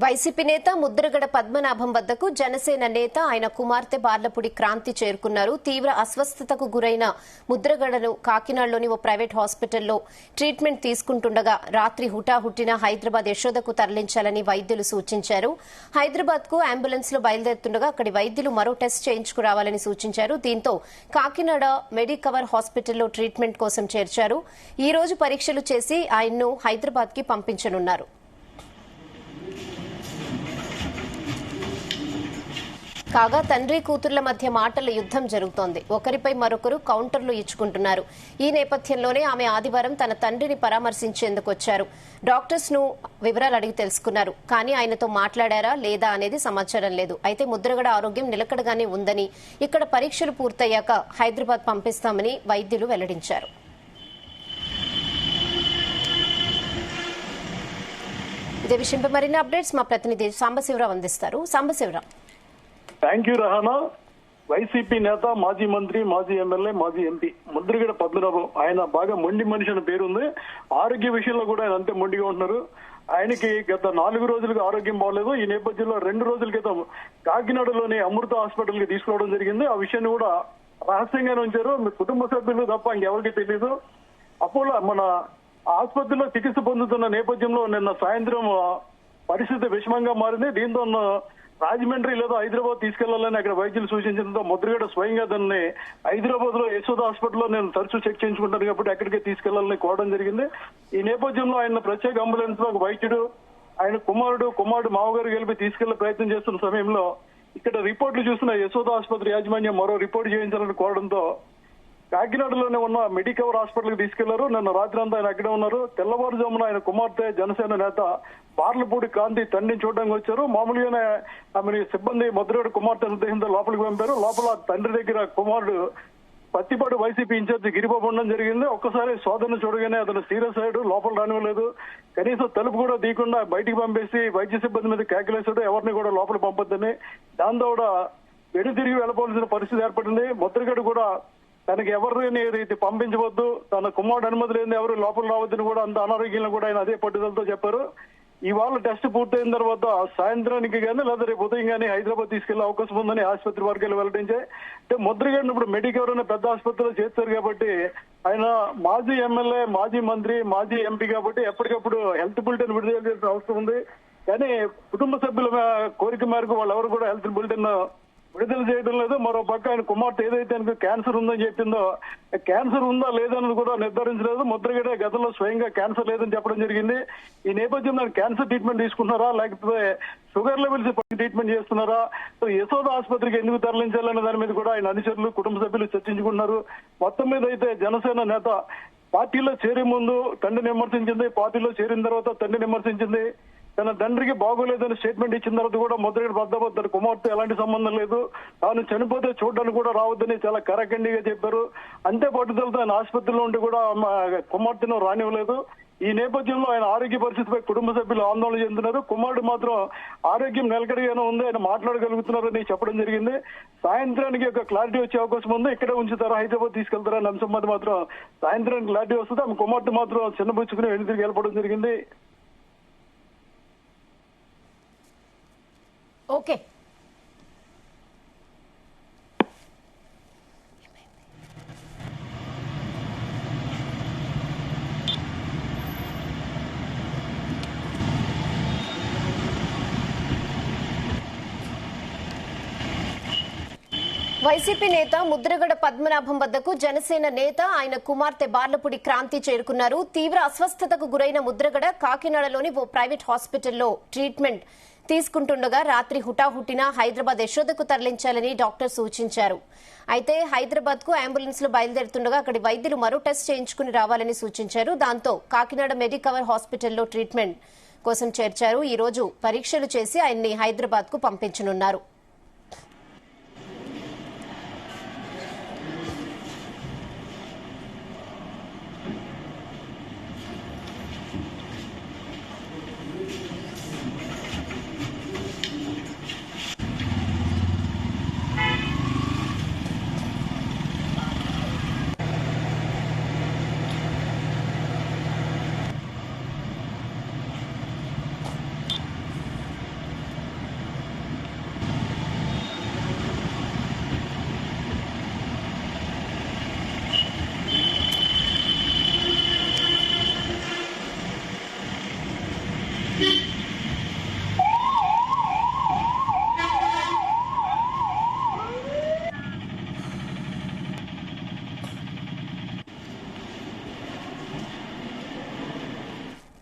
YCP నేత ముద్రగడ పద్మనాభం వద్దకు జనసేన నేత ఆయన కుమార్తె బార్లపూడి క్రాంతి చేరుకున్నారు. తీవ్ర అస్వస్థతకు గురైన ముద్రగడను కాకినాడలోని ఓ ప్రైవేట్ హాస్పిటల్లో ట్రీట్మెంట్ తీసుకుంటుండగా రాత్రి హుటాహుట్టిన హైదరాబాద్ యశోదకు తరలించాలని వైద్యులు సూచించారు. హైదరాబాద్ కు అంబులెన్స్ లో బయలుదేరుతుండగా అక్కడి వైద్యులు మరో టెస్ట్ చేయించుకురావాలని సూచించారు. దీంతో కాకినాడ మెడికవర్ హాస్పిటల్లో ట్రీట్మెంట్ కోసం చేర్చారు. ఈ రోజు పరీక్షలు చేసి ఆయన్ను హైదరాబాద్ కి పంపించనున్నారు. కాగా తండ్రి కూతుర్ల మధ్య మాటల యుద్దం జరుగుతోంది. ఒకరిపై మరొకరు కౌంటర్లు ఇచ్చుకుంటున్నారు. ఈ నేపథ్యంలోనే ఆమె ఆదివారం తన తండ్రిని పరామర్శించేందుకు వచ్చారు. డాక్టర్స్ ను వివరాలు అడిగి తెలుసుకున్నారు. కానీ ఆయనతో మాట్లాడారా లేదా అనేది సమాచారం లేదు. అయితే ముద్రగడ ఆరోగ్యం నిలకడగానే ఉందని, ఇక్కడ పరీక్షలు పూర్తయ్యాక హైదరాబాద్ పంపిస్తామని వైద్యులు వెల్లడించారు. ఇదే విషయంపై మరిన్ని అప్డేట్స్ మా ప్రతినిధి సాంబశివరావు అందిస్తారు. Sambasivarao. Thank you Rahana. YCP నేత, మాజీ మంత్రి, మాజీ ఎమ్మెల్యే, మాజీ ఎంపీ ముద్రగడ పద్మనాభం ఆయన బాగా మొండి మనిషి అని పేరుంది. ఆరోగ్య విషయంలో కూడా ఆయన అంతే మొండిగా ఉంటున్నారు. ఆయనకి గత 4 రోజులుగా ఆరోగ్యం బాగలేదు. ఈ నేపథ్యంలో 2 రోజుల క్రితం కాకినాడలోని అమృత హాస్పిటల్ కి తీసుకురావడం జరిగింది. ఆ విషయాన్ని కూడా రహస్యంగానే ఉంచారు. మీ కుటుంబ సభ్యులు తప్ప ఇంకెవరికి తెలియదు. అపోలో మన ఆసుపత్రిలో చికిత్స పొందుతున్న నేపథ్యంలో నిన్న సాయంత్రం పరిస్థితి విషమంగా మారింది. దీంతో రాజమండ్రి లేదా హైదరాబాద్ తీసుకెళ్లాలని అక్కడ వైద్యులు సూచించడంతో ముద్రగడ స్వయంగా దాన్ని హైదరాబాద్ లో యశోద హాస్పిటల్లో నేను తరచూ చెక్ చేయించుకుంటాను కాబట్టి అక్కడికే తీసుకెళ్లాలని కోరడం జరిగింది. ఈ నేపథ్యంలో ఆయన ప్రత్యేక అంబులెన్స్ లో ఒక వైద్యుడు, ఆయన కుమారుడు మామగారు కలిపి తీసుకెళ్లే ప్రయత్నం చేస్తున్న సమయంలో ఇక్కడ రిపోర్ట్లు చూసిన యశోద ఆసుపత్రి యాజమాన్యం మరో రిపోర్ట్ చేయించాలని కోరడంతో కాకినాడలోనే ఉన్న మెడికవర్ హాస్పిటల్ కి తీసుకెళ్లారు. నిన్న రాత్రి అంతా ఆయన అక్కడే ఉన్నారు. తెల్లవారుజామున ఆయన కుమార్తె జనసేన నేత బార్లపూడి క్రాంతి తండ్రిని చూడడానికి వచ్చారు. మామూలుగానే ఆమె సిబ్బంది ముద్రగడ కుమార్తె ఉద్దేశంతో లోపలికి పంపారు. లోపల తండ్రి దగ్గర కుమారుడు పత్తిపాడు వైసీపీ ఇన్ఛార్జి గిరిబాబు ఉండడం జరిగింది. ఒక్కసారి సోదరుని చూడగానే అతను సీరియస్ అయ్యాడు. లోపల రానివ్వలేదు. కనీసం తలుపు కూడా తీయకుండా బయటికి పంపేసి వైద్య సిబ్బంది మీద కేకలేసాడు, ఎవరిని కూడా లోపల పంపొద్దని. దాంతో కూడా వెనుతిరిగి వెళ్లవలసిన పరిస్థితి ఏర్పడింది. ముద్రగడ కూడా తనకి ఎవరిని పంపించవద్దు, తన కుమారుడు అనుమతి లేని ఎవరు లోపల రావద్దని కూడా అంత అనారోగ్యంలో కూడా ఆయన అదే పట్టుదలతో చెప్పారు. ఇవాళ టెస్ట్ పూర్తయిన తర్వాత సాయంత్రానికి కానీ లేదా రేపు ఉదయం కానీ హైదరాబాద్ తీసుకెళ్లే అవకాశం ఉందని ఆసుపత్రి వర్గాలు వెల్లడించాయి. అంటే ముద్రగడను ఇప్పుడు మెడికవర్ అనే పెద్ద ఆసుపత్రిలో చేర్చారు కాబట్టి ఆయన మాజీ ఎమ్మెల్యే, మాజీ మంత్రి, మాజీ ఎంపీ కాబట్టి ఎప్పటికప్పుడు హెల్త్ బులెటిన్ విడుదల చేయాల్సిన అవసరం ఉంది. కానీ కుటుంబ సభ్యుల కోరిక మేరకు వాళ్ళెవరు కూడా హెల్త్ బులెటిన్ విడుదల చేయడం లేదు. మరో పక్క ఆయన కుమార్తె ఏదైతే ఆయనకు క్యాన్సర్ ఉందని చెప్పిందో క్యాన్సర్ ఉందా లేదన్నది కూడా నిర్ధారించలేదు. ముద్రగడ గతంలో స్వయంగా క్యాన్సర్ లేదని చెప్పడం జరిగింది. ఈ నేపథ్యంలో ఆయన క్యాన్సర్ ట్రీట్మెంట్ తీసుకుంటున్నారా లేకపోతే షుగర్ లెవెల్స్ ట్రీట్మెంట్ చేస్తున్నారా, యశోద ఆసుపత్రికి ఎందుకు తరలించాలనే దాని మీద కూడా ఆయన అనుచరులు, కుటుంబ సభ్యులు చర్చించుకుంటున్నారు. మొత్తం మీద అయితే జనసేన నేత పార్టీలో చేరే ముందు తండ్రిని విమర్శించింది, పార్టీలో చేరిన తర్వాత తండ్రిని విమర్శించింది. తన తండ్రికి బాగోలేదని స్టేట్మెంట్ ఇచ్చిన తర్వాత కూడా ముద్రగడ పద్మనాభం తన కుమార్తె ఎలాంటి సంబంధం లేదు, తాను చనిపోతే చూడడానికి కూడా రావద్దని చాలా కరాఖండిగా చెప్పారు. అంతే పట్టుదలతో ఆయన ఆసుపత్రిలో ఉండి కూడా కుమార్తెను రానివ్వలేదు. ఈ నేపథ్యంలో ఆయన ఆరోగ్య పరిస్థితిపై కుటుంబ సభ్యులు ఆందోళన చెందుతున్నారు. కుమారుడు మాత్రం ఆరోగ్యం నిలకడగానే ఉంది, ఆయన మాట్లాడగలుగుతున్నారని చెప్పడం జరిగింది. సాయంత్రానికి ఒక క్లారిటీ వచ్చే అవకాశం ఉంది. ఇక్కడే ఉంచుతారా హైదరాబాద్ తీసుకెళ్తారా అనే అంశం మీద మాత్రం సాయంత్రానికి క్లారిటీ వస్తుంది. ఆమె కుమార్తె మాత్రం చిన్నబుచ్చుకుని వెనుతిరిగి వెళ్ళిపోవడం జరిగింది. ఓకే. వైసీపీ నేత ముద్రగడ పద్మనాభం వద్దకు జనసేన నేత ఆయన కుమార్తె బార్లపూడి క్రాంతి చేరుకున్నారు. తీవ్ర అస్వస్థతకు గురైన ముద్రగడ కాకినాడలోని ఓ ప్రైవేట్ హాస్పిటల్లో ట్రీట్మెంట్ తీసుకుంటుండగా రాత్రి హుటాహుట్టిన హైదరాబాద్ యశోదకు తరలించాలని డాక్టర్ సూచించారు. అయితే హైదరాబాద్ కు అంబులెన్స్ లో బయలుదేరుతుండగా అక్కడి వైద్యులు మరో టెస్ట్ చేయించుకుని రావాలని సూచించారు. దాంతో కాకినాడ మెడికవర్ హాస్పిటల్లో ట్రీట్మెంట్ కోసం చేర్చారు. ఈ రోజు పరీక్షలు చేసి ఆయన్ని హైదరాబాద్ కు పంపించనున్నారు. చేస్తున్నాం.